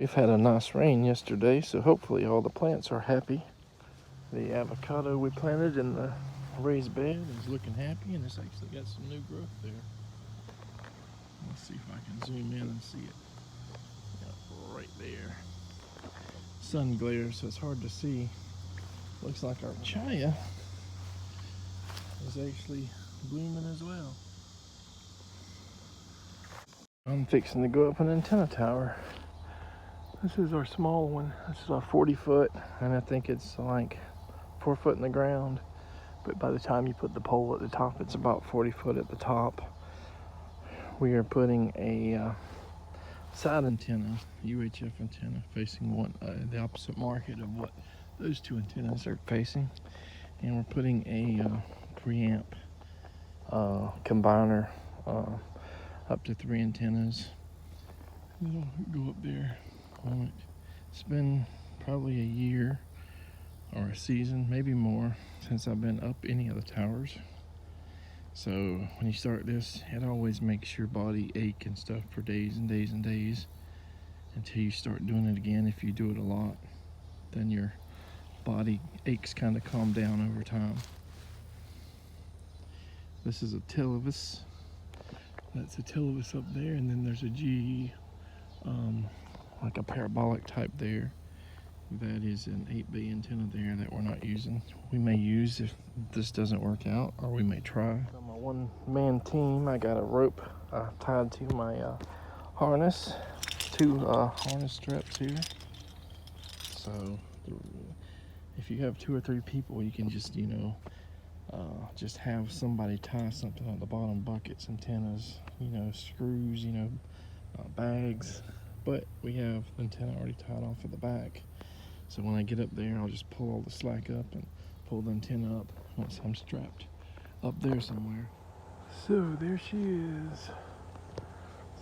We've had a nice rain yesterday, so hopefully all the plants are happy. The avocado we planted in the raised bed is looking happy, and it's actually got some new growth there. Let's see if I can zoom in and see it. Yeah, right there. Sun glare, so it's hard to see. Looks like our chaya is actually blooming as well. I'm fixing to go up an antenna tower. This is our small one. This is our 40 foot, and I think it's like 4 foot in the ground. But by the time you put the pole at the top, it's about 40 foot at the top. We are putting a side antenna, UHF antenna, facing the opposite market of what those two antennas are facing. And we're putting a preamp combiner up to 3 antennas. It'll go up there on it. It's been probably a year or a season, maybe more, since I've been up any of the towers. So when you start this, it always makes your body ache and stuff for days and days and days until you start doing it again. If you do it a lot, then your body aches kind of calm down over time. This is a televis. That's a televis up there, and then there's a G, like a parabolic type there. That is an 8-bay antenna there that we're not using. We may use if this doesn't work out, or we may try. On my one-man team, I got a rope tied to my harness, 2 harness straps here. So if you have 2 or 3 people, you can just, just have somebody tie something on the bottom, buckets, antennas, screws, bags. But we have the antenna already tied off at the back. So when I get up there, I'll just pull all the slack up and pull the antenna up once I'm strapped up there somewhere. So there she is.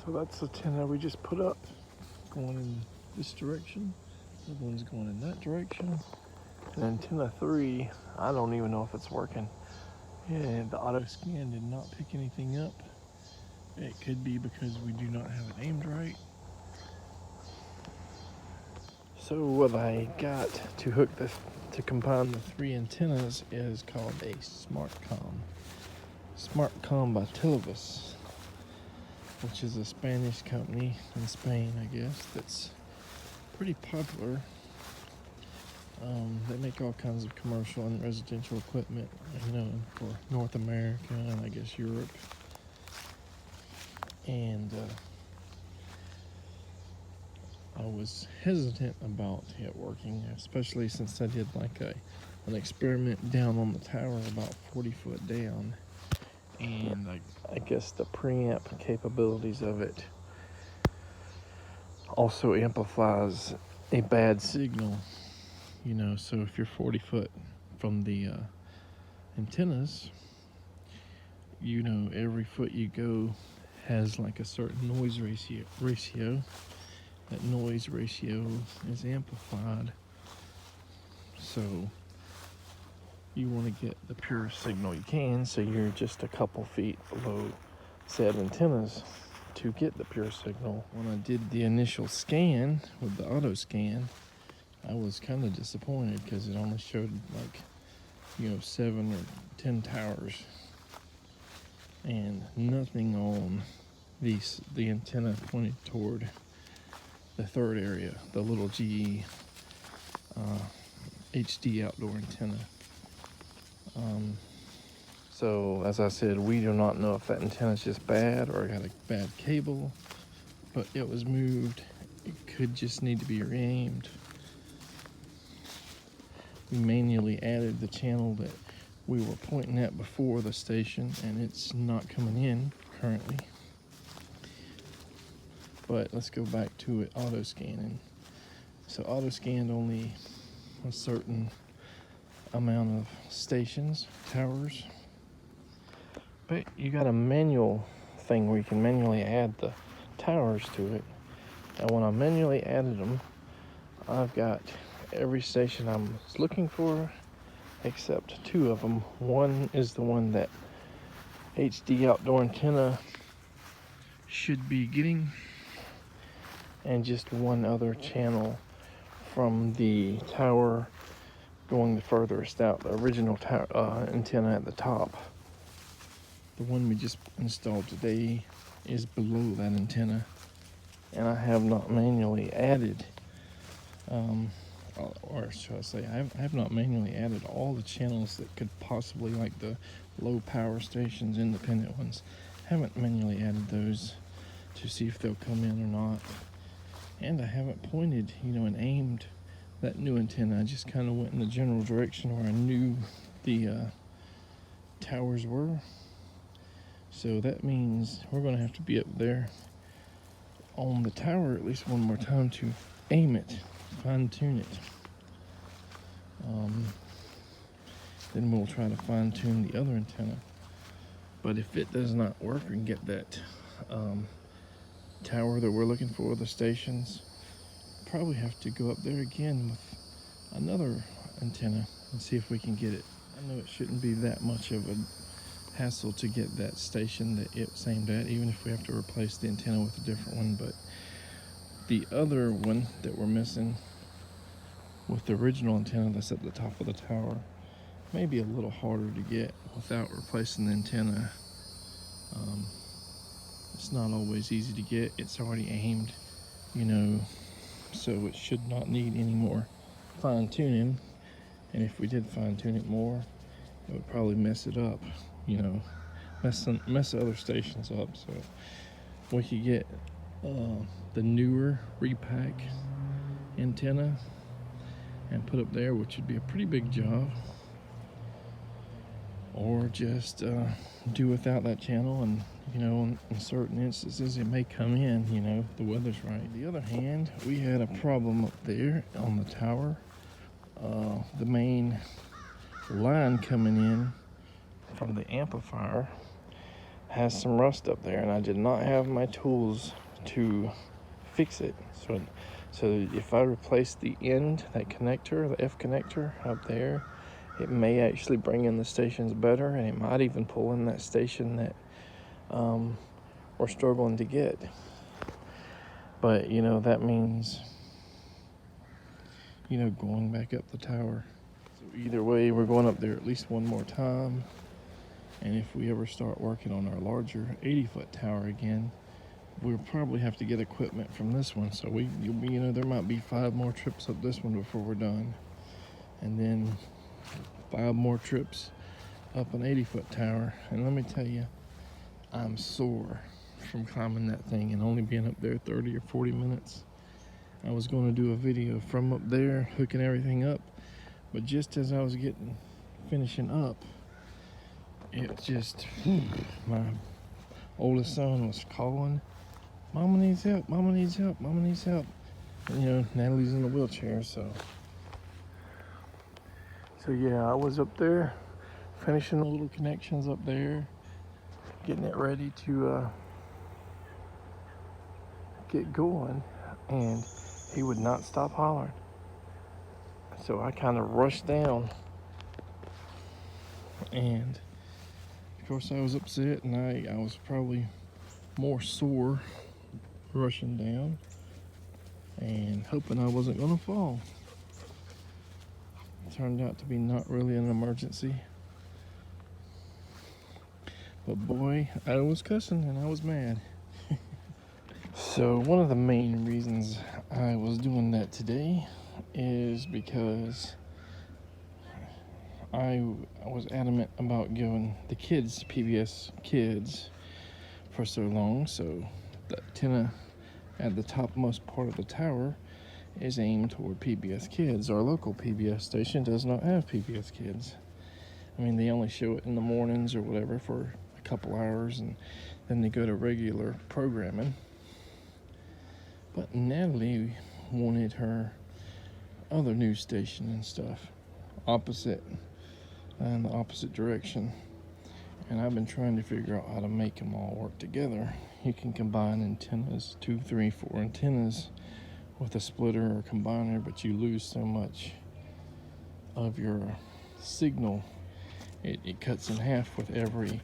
So that's the antenna we just put up, going in this direction. The other one's going in that direction. And antenna 3, I don't even know if it's working. Yeah, the auto scan did not pick anything up. It could be because we do not have it aimed right. So what I got to hook to combine the 3 antennas is called a Smartkom. Smartkom by Televis, which is a Spanish company in Spain, I guess, that's pretty popular. They make all kinds of commercial and residential equipment, for North America and I guess Europe. And I was hesitant about it working, especially since I did like an experiment down on the tower about 40 foot down. And I guess the preamp capabilities of it also amplifies a bad signal. So if you're 40 foot from the antennas, every foot you go has like a certain noise ratio. That noise ratio is amplified. So you want to get the purest signal you can, so you're just a couple feet below said antennas to get the pure signal. When I did the initial scan with the auto scan, I was kind of disappointed because it only showed 7 or 10 towers and nothing on the antenna pointed toward the 3rd area, the little GE HD outdoor antenna. So as I said, we do not know if that antenna is just bad or got a bad cable, but it was moved. It could just need to be re-aimed. We manually added the channel that we were pointing at before the station, and it's not coming in currently. But let's go back to it, auto scanning. So auto scanned only a certain amount of stations, towers. But you got a manual thing where you can manually add the towers to it. And when I manually added them, I've got every station I was looking for except 2 of them. One is the one that HD outdoor antenna should be getting, and just one other channel from the tower going the furthest out, the original tower, antenna at the top. The one we just installed today is below that antenna, and I have not manually added, or should I say, I have not manually added all the channels that could possibly, like the low power stations, independent ones. Haven't manually added those to see if they'll come in or not. And I haven't pointed, and aimed that new antenna. I just kind of went in the general direction where I knew the towers were. So that means we're going to have to be up there on the tower at least one more time to aim it, fine tune it. Then we'll try to fine tune the other antenna. But if it does not work and get that tower that we're looking for, the stations, probably have to go up there again with another antenna and see if we can get it. I know it shouldn't be that much of a hassle to get that station that it's aimed at, even if we have to replace the antenna with a different one. But the other one that we're missing with the original antenna that's at the top of the tower may be a little harder to get without replacing the antenna. It's not always easy to get. It's already aimed, so it should not need any more fine tuning. And if we did fine tune it more, it would probably mess it up, mess other stations up. So we could get the newer repack antenna and put up there, which would be a pretty big job, or just do without that channel. And in certain instances it may come in, the weather's right. On the other hand, we had a problem up there on the tower. The main line coming in from the amplifier has some rust up there, and I did not have my tools to fix it. So if I replace the end, that connector, the F connector up there, it may actually bring in the stations better, and it might even pull in that station that we're struggling to get. But that means going back up the tower. So either way, we're going up there at least one more time. And if we ever start working on our larger 80-foot tower again, we'll probably have to get equipment from this one. So there might be 5 more trips up this one before we're done, and then 5 more trips up an 80-foot tower. And let me tell you, I'm sore from climbing that thing and only being up there 30 or 40 minutes. I was going to do a video from up there, hooking everything up, but just as I was finishing up, it just, my oldest son was calling, "Mama needs help, Mama needs help, Mama needs help." And, Natalie's in a wheelchair, so yeah, I was up there finishing the little connections up there, getting it ready to get going, and he would not stop hollering. So I kind of rushed down, and of course I was upset, and I was probably more sore rushing down and hoping I wasn't going to fall. It turned out to be not really an emergency. But boy, I was cussing and I was mad. So one of the main reasons I was doing that today is because I was adamant about giving the kids PBS Kids for so long. So the antenna at the topmost part of the tower is aimed toward PBS Kids. Our local PBS station does not have PBS Kids. I mean, they only show it in the mornings or whatever for a couple hours, and then they go to regular programming. But Natalie wanted her other news station and stuff in the opposite direction. And I've been trying to figure out how to make them all work together. You can combine antennas, 2, 3, 4 antennas with a splitter or combiner, but you lose so much of your signal. It cuts in half with every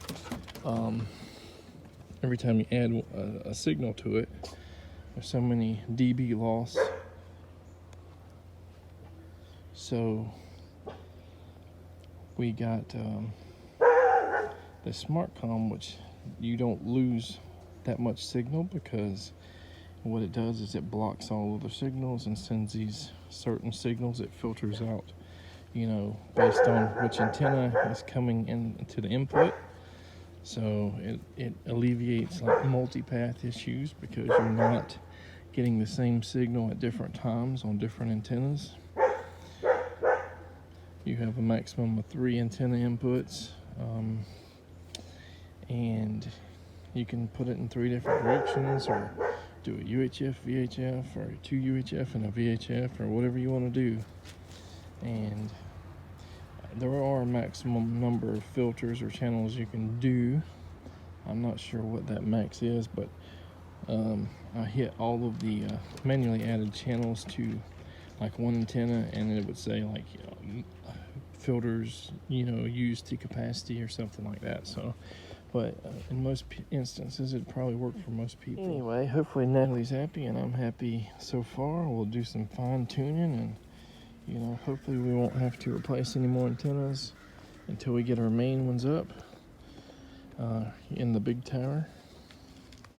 time you add a signal to it. there's so many dB loss. So we got the Smartkom, which you don't lose that much signal, because what it does is it blocks all other signals and sends these certain signals. It filters out, you know, based on which antenna is coming into the input. So it alleviates like multipath issues, because you're not getting the same signal at different times on different antennas. You have a maximum of 3 antenna inputs, and you can put it in 3 different directions, or do a UHF, VHF, or 2 UHF and a VHF, or whatever you want to do. And there are a maximum number of filters or channels you can do. I'm not sure what that max is, but I hit all of the manually added channels to like one antenna, and it would say like, you know, filters, you know, used to capacity or something like that. So, but in most instances, it'd probably work for most people. Anyway, hopefully Natalie's happy and I'm happy so far. We'll do some fine tuning, and you know, hopefully we won't have to replace any more antennas until we get our main ones up in the big tower.